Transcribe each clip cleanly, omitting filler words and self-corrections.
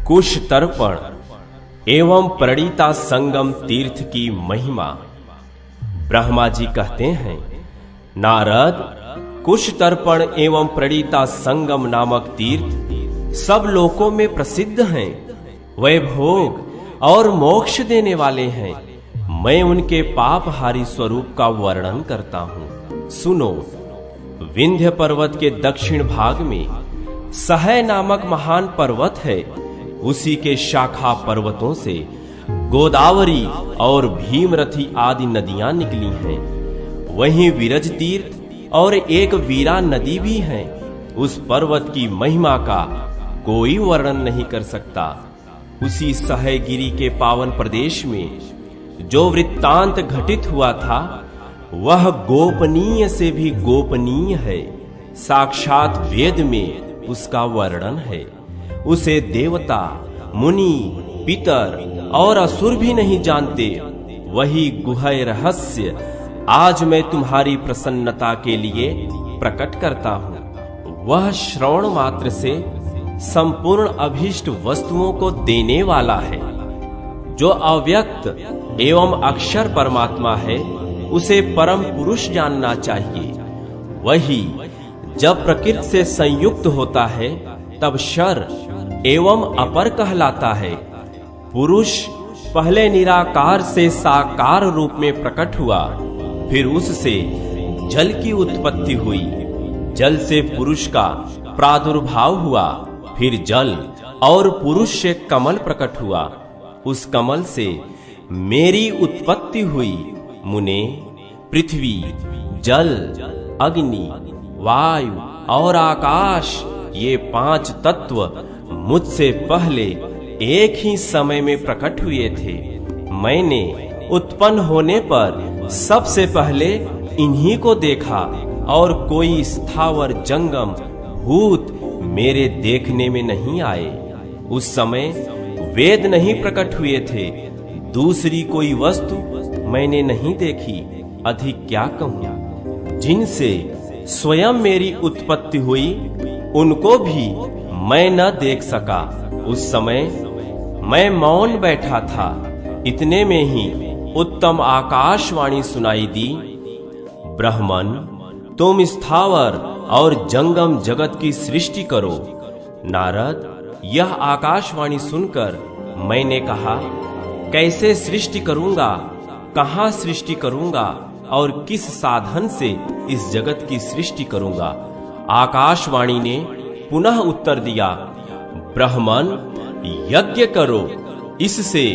कुश तर्पण एवं प्रणीता संगम तीर्थ की महिमा। ब्रह्मा जी कहते हैं, नारद, कुश तर्पण एवं प्रणीता संगम नामक तीर्थ सब लोकों में प्रसिद्ध हैं, वैभोग और मोक्ष देने वाले हैं। मैं उनके पापहारी स्वरूप का वर्णन करता हूँ। सुनो, विंध्य पर्वत के दक्षिण भाग में सहय नामक महान पर्वत है। उसी के शाखा पर्वतों से गोदावरी और भीमरथी आदि नदियां निकली हैं। वहीं विरज तीर्थ और एक वीरा नदी भी है। उस पर्वत की महिमा का कोई वर्णन नहीं कर सकता। उसी सहयगिरी के पावन प्रदेश में जो वृत्तांत घटित हुआ था, वह गोपनीय से भी गोपनीय है। साक्षात वेद में उसका वर्णन है। उसे देवता, मुनि, पितर और असुर भी नहीं जानते। वही गुह्य रहस्य आज मैं तुम्हारी प्रसन्नता के लिए प्रकट करता हूँ। वह श्रवण मात्र से संपूर्ण अभीष्ट वस्तुओं को देने वाला है। जो अव्यक्त एवं अक्षर परमात्मा है, उसे परम पुरुष जानना चाहिए। वही जब प्रकृति से संयुक्त होता है, तब शर एवं अपर कहलाता है। पुरुष पहले निराकार से साकार रूप में प्रकट हुआ, फिर उससे जल की उत्पत्ति हुई। जल से पुरुष का प्रादुर्भाव हुआ, फिर जल और पुरुष से कमल प्रकट हुआ। उस कमल से मेरी उत्पत्ति हुई। मुने, पृथ्वी, जल, अग्नि, वायु और आकाश, ये 5 तत्व मुझसे पहले एक ही समय में प्रकट हुए थे। मैंने उत्पन्न होने पर सबसे पहले इन्हीं को देखा और कोई स्थावर जंगम भूत मेरे देखने में नहीं आए। उस समय वेद नहीं प्रकट हुए थे। दूसरी कोई वस्तु मैंने नहीं देखी। अधिक क्या कहूँ। जिनसे स्वयं मेरी उत्पत्ति हुई, उनको भी मैं न देख सका। उस समय मैं मौन बैठा था। इतने में ही उत्तम आकाशवाणी सुनाई दी, ब्रह्मन, तुम स्थावर और जंगम जगत की सृष्टि करो। नारद, यह आकाशवाणी सुनकर मैंने कहा, कैसे सृष्टि करूंगा, कहां सृष्टि करूंगा और किस साधन से इस जगत की सृष्टि करूंगा। आकाशवाणी ने पुनः उत्तर दिया, ब्रह्मन, यज्ञ करो, इससे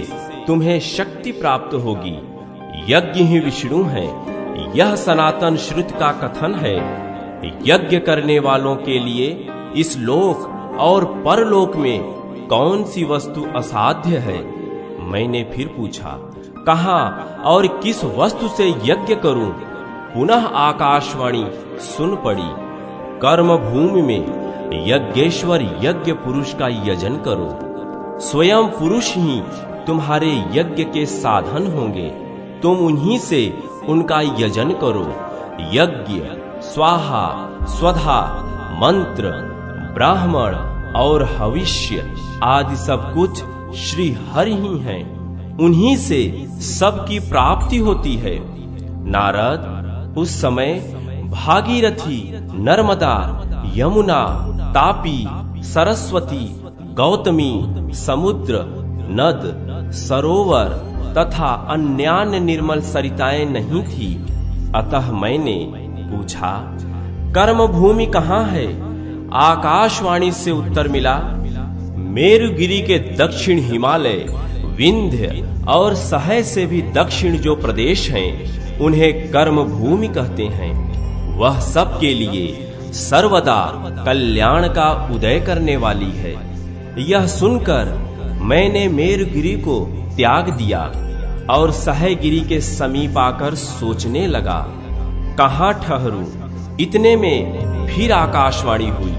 तुम्हें शक्ति प्राप्त होगी। यज्ञ ही विष्णु है, यह सनातन श्रुति का कथन है। यज्ञ करने वालों के लिए इस लोक और परलोक में कौन सी वस्तु असाध्य है। मैंने फिर पूछा, कहां और किस वस्तु से यज्ञ करूं। पुनः आकाशवाणी सुन पड़ी, कर्म भूमि में यज्ञेश्वर यज्ञ पुरुष का यजन करो। स्वयं पुरुष ही तुम्हारे यज्ञ के साधन होंगे। तुम उन्हीं से उनका यजन करो। यज्ञ, स्वाहा, स्वधा, मंत्र, ब्राह्मण और हविष्य आदि सब कुछ श्री हरि ही हैं। उन्हीं से सबकी प्राप्ति होती है। नारद, उस समय भागीरथी, नर्मदा, यमुना, तापी, सरस्वती, गौतमी, समुद्र, नद, सरोवर तथा अन्यान्य निर्मल सरिताएं नहीं थी। अतः मैंने पूछा, कर्म भूमि कहाँ है। आकाशवाणी से उत्तर मिला, मेरुगिरी के दक्षिण हिमालय, विंध्य और सहय से भी दक्षिण जो प्रदेश हैं, उन्हें कर्म भूमि कहते हैं। वह सबके लिए सर्वदा कल्याण का उदय करने वाली है। यह सुनकर मैंने मेरुगिरी को त्याग दिया और सहयगिरी के समीप आकर सोचने लगा, कहाँ ठहरूं। इतने में फिर आकाशवाणी हुई,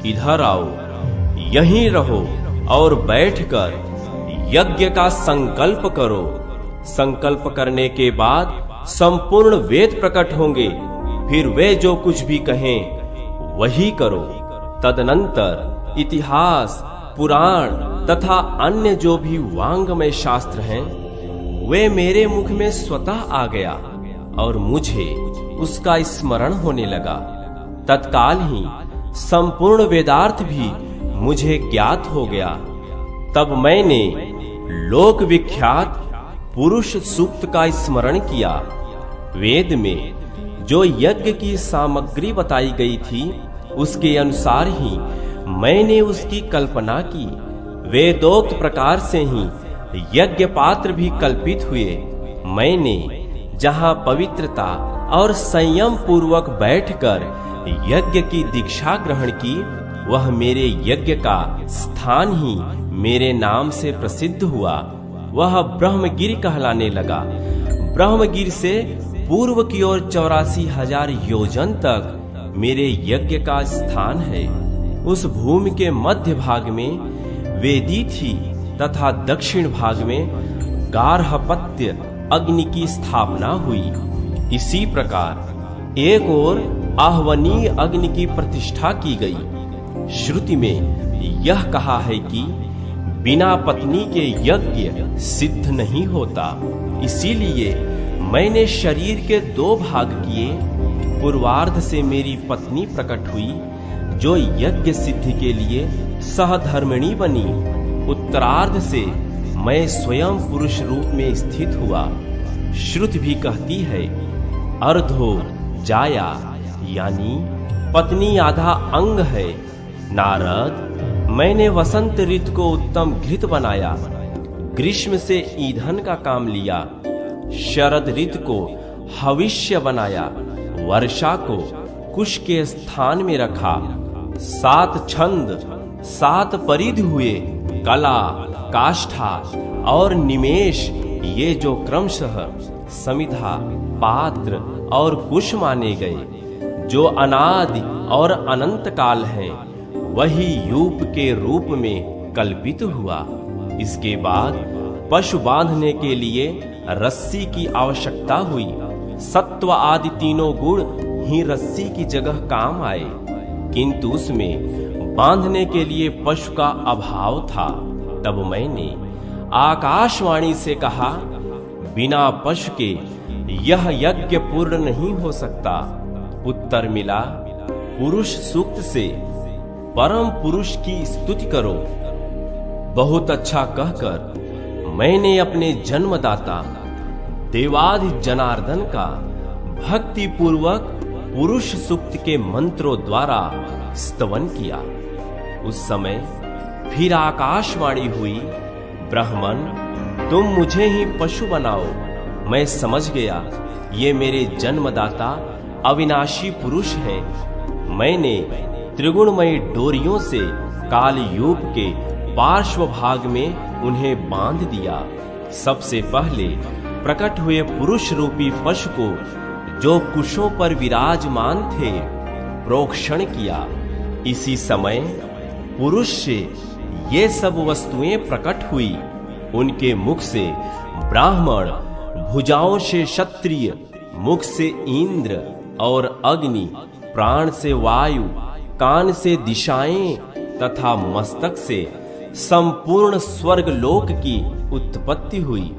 इधर आओ, यहीं रहो और बैठकर यज्ञ का संकल्प करो। संकल्प करने के बाद संपूर्ण वेद प्रकट होंगे। फिर वे जो कुछ भी कहें वही करो। तदनंतर इतिहास, पुराण तथा अन्य जो भी वांग्मय शास्त्र हैं, वे मेरे मुख में स्वतः आ गया और मुझे उसका स्मरण होने लगा। तत्काल ही संपूर्ण वेदार्थ भी मुझे ज्ञात हो गया। तब मैंने लोक विख्यात पुरुष सूक्त का स्मरण किया। वेद में जो यज्ञ की सामग्री बताई गई थी, उसके अनुसार ही मैंने उसकी कल्पना की। वेदोक्त प्रकार से ही यज्ञ पात्र भी कल्पित हुए। मैंने जहाँ पवित्रता और संयम पूर्वक बैठकर यज्ञ की दीक्षा ग्रहण की, वह मेरे यज्ञ का स्थान ही मेरे नाम से प्रसिद्ध हुआ। वह ब्रह्मगिरि कहलाने लगा। ब्रह्मगिरि से पूर्व की ओर 84,000 योजन तक मेरे यज्ञ का स्थान है। उस भूमि के मध्य भाग में वेदी थी तथा दक्षिण भाग में गार्हपत्य अग्नि की स्थापना हुई। इसी प्रकार एक ओर आह्वनीय अग्नि की प्रतिष्ठा की गई। श्रुति में यह कहा है कि बिना पत्नी के यज्ञ सिद्ध नहीं होता। इसीलिए मैंने शरीर के 2 भाग किए। पूर्वार्ध से मेरी पत्नी प्रकट हुई, जो यज्ञ सिद्धि के लिए सहधर्मिणी बनी। उत्तरार्ध से मैं स्वयं पुरुष रूप में स्थित हुआ। श्रुति भी कहती है, अर्धो जाया, यानी पत्नी आधा अंग है। नारद, मैंने वसंत ऋतु को उत्तम घृत बनाया, ग्रीष्म से ईंधन का काम लिया, शरद ऋतु को हविष्य बनाया, वर्षा को कुश के स्थान में रखा। 7 छंद 7 परिधि हुए। कला, काष्ठा और निमेष, ये जो क्रमशः समिधा, पात्र और कुश माने गए, जो अनादि और अनंत काल हैं, वही यूप के रूप में कल्पित हुआ। इसके बाद पशु बांधने के लिए रस्सी की आवश्यकता हुई। सत्व आदि तीनों गुण ही रस्सी की जगह काम आए, किंतु उसमें बांधने के लिए पशु का अभाव था। तब मैंने आकाशवाणी से कहा, बिना पशु के यह यज्ञ पूर्ण नहीं हो सकता। उत्तर मिला, पुरुष सूक्त से परम पुरुष की स्तुति करो। बहुत अच्छा कहकर मैंने अपने जन्मदाता देवाधि जनार्दन का भक्ति पूर्वक पुरुष सूक्त के मंत्रों द्वारा स्तवन किया। उस समय फिर आकाशवाणी हुई, ब्राह्मण, तुम मुझे ही पशु बनाओ। मैं समझ गया ये मेरे जन्मदाता अविनाशी पुरुष हैं। मैंने त्रिगुणमयी डोरियों से कालयूप के पार्श्व भाग में उन्हें बांध दिया। सबसे पहले प्रकट हुए पुरुष रूपी पशु को, जो कुशों पर विराजमान थे, प्रोक्षण किया। इसी समय पुरुष से ये सब वस्तुएं प्रकट हुई। उनके मुख से ब्राह्मण, भुजाओं से क्षत्रिय, मुख से इंद्र और अग्नि, प्राण से वायु, कान से दिशाएं तथा मस्तक से संपूर्ण स्वर्ग लोक की उत्पत्ति हुई।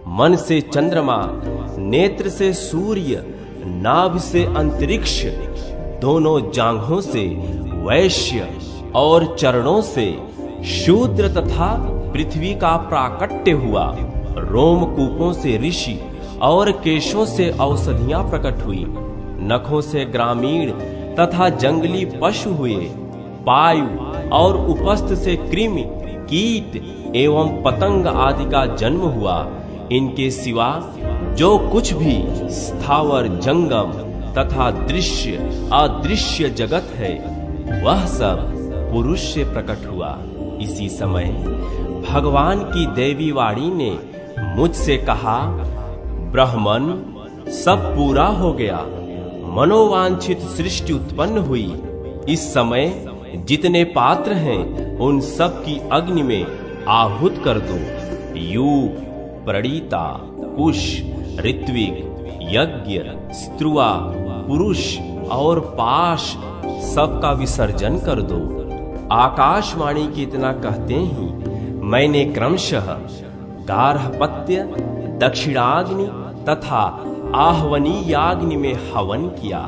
मन से चंद्रमा, नेत्र से सूर्य, नाभि से अंतरिक्ष, दोनों जांघों से वैश्य और चरणों से शूद्र तथा पृथ्वी का प्राकट्य हुआ। रोमकूपों से ऋषि और केशों से औषधियां प्रकट हुई। नखों से ग्रामीण तथा जंगली पशु हुए। वायु और उपस्थ से कृमि, कीट एवं पतंग आदि का जन्म हुआ। इनके सिवा जो कुछ भी स्थावर जंगम तथा दृश्य अदृश्य जगत है, वह सब पुरुष से प्रकट हुआ। इसी समय भगवान की देवी वाणी ने मुझसे कहा, ब्राह्मण, सब पूरा हो गया। मनोवांछित सृष्टि उत्पन्न हुई। इस समय जितने पात्र हैं, उन सब की अग्नि में आहुत कर दो। यूप, प्रणीता, कुश, ऋत्विक, यज्ञ, स्त्रुआ, पुरुष और पाश सबका विसर्जन कर दो। आकाशवाणी की इतना कहते ही मैंने क्रमशः गार्हपत्य, दक्षिणाग्नि तथा आहवनीयाग्नि में हवन किया।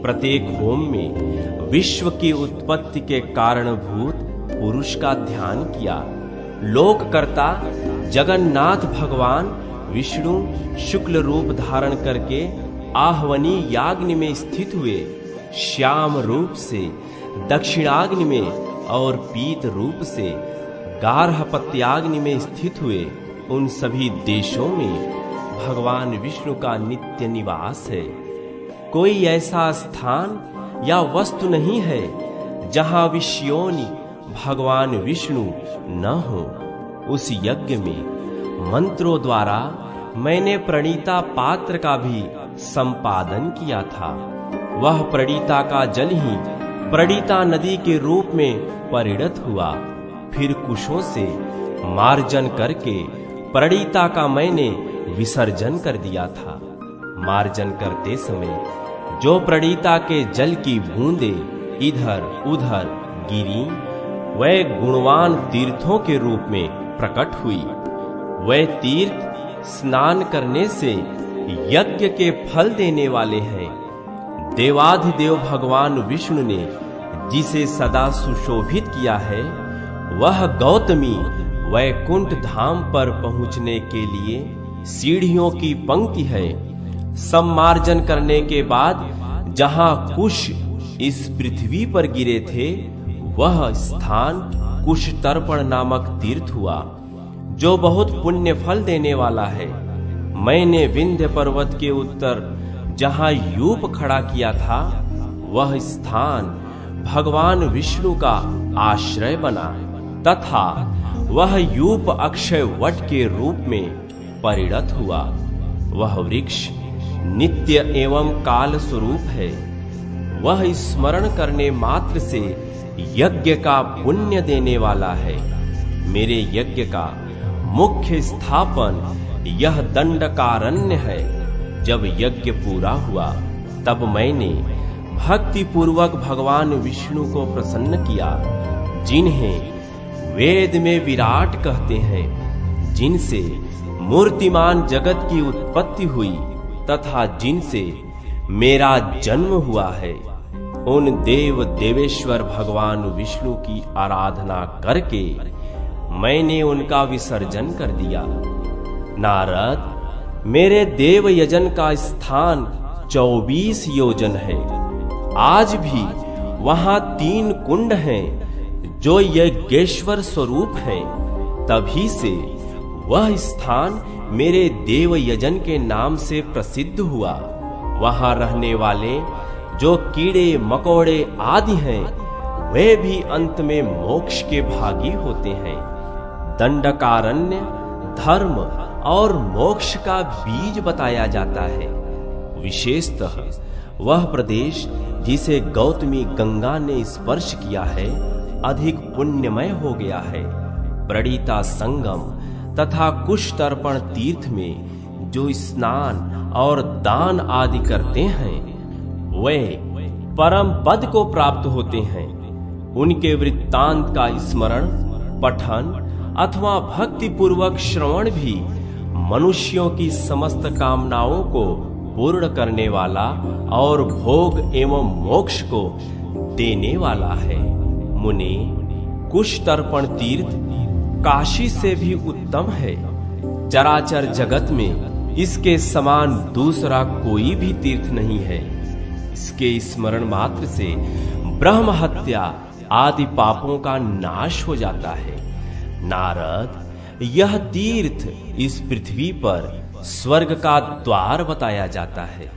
प्रत्येक होम में विश्व की उत्पत्ति के कारणभूत पुरुष का ध्यान किया। लोककर्ता जगन्नाथ भगवान विष्णु शुक्ल रूप धारण करके आहवनीयाग्नि में स्थित हुए, श्याम रूप से दक्षिणाग्नि में और पीत रूप से गार्हपत्याग्नि में स्थित हुए। उन सभी देशों में भगवान विष्णु का नित्य निवास है। कोई ऐसा स्थान या वस्तु नहीं है जहां विष्योनि भगवान विष्णु न हो। उस यज्ञ में मंत्रों द्वारा मैंने प्रणीता पात्र का भी संपादन किया था। वह प्रणीता का जल ही प्रणीता नदी के रूप में परिणत हुआ। फिर कुशों से मार्जन करके प्रणीता का मैंने विसर्जन कर दिया था। मार्जन करते समय जो प्रणीता के जल की बूंदें इधर उधर गिरी, वह गुणवान तीर्थों के रूप में प्रकट हुई। वह तीर्थ स्नान करने से यज्ञ के फल देने वाले हैं। देवाधिदेव भगवान विष्णु ने जिसे सदा सुशोभित किया है, वह गौतमी वैकुंठ धाम पर पहुंचने के लिए सीढ़ियों की पंक्ति है। सम्मार्जन करने के बाद जहां कुश इस पृथ्वी पर गिरे थे, वह स्थान कुश तर्पण नामक तीर्थ हुआ, जो बहुत पुण्य फल देने वाला है। मैंने विंध्य पर्वत के उत्तर जहां यूप खड़ा किया था, वह स्थान भगवान विष्णु का आश्रय बना तथा वह यूप अक्षय वट के रूप में परिणत हुआ। वह वृक्ष नित्य एवं काल स्वरूप है। वह स्मरण करने मात्र से यज्ञ का पुण्य देने वाला है। मेरे यज्ञ का मुख्य स्थापन यह दंडकारण्य है। जब यज्ञ पूरा हुआ, तब मैंने भक्ति पूर्वक भगवान विष्णु को प्रसन्न किया, जिन्हें वेद में विराट कहते हैं, जिनसे मूर्तिमान जगत की उत्पत्ति हुई तथा जिनसे मेरा जन्म हुआ है। उन देव देवेश्वर भगवान विष्णु की आराधना करके मैंने उनका विसर्जन कर दिया। नारद, मेरे देव यजन का स्थान 24 योजन है। आज भी वहां 3 कुंड हैं जो यज्ञेश्वर स्वरूप हैं। तभी से वह स्थान मेरे देव यजन के नाम से प्रसिद्ध हुआ। वहां रहने वाले जो कीड़े मकोड़े आदि हैं, वे भी अंत में मोक्ष के भागी होते हैं। दंडकारण्य धर्म और मोक्ष का बीज बताया जाता है। विशेषतः वह प्रदेश जिसे गौतमी गंगा ने स्पर्श किया है, अधिक पुण्यमय हो गया है। प्रणीता संगम तथा कुश तर्पण तीर्थ में जो स्नान और दान आदि करते हैं, वे परम पद को प्राप्त होते हैं। उनके वृत्तांत का स्मरण, पठन अथवा भक्ति पूर्वक श्रवण भी मनुष्यों की समस्त कामनाओं को पूर्ण करने वाला और भोग एवं मोक्ष को देने वाला है। मुने, कुश तर्पण तीर्थ काशी से भी उत्तम है। चराचर जगत में इसके समान दूसरा कोई भी तीर्थ नहीं है। इसके स्मरण मात्र से ब्रह्म हत्या आदि पापों का नाश हो जाता है। नारद, यह तीर्थ इस पृथ्वी पर स्वर्ग का द्वार बताया जाता है।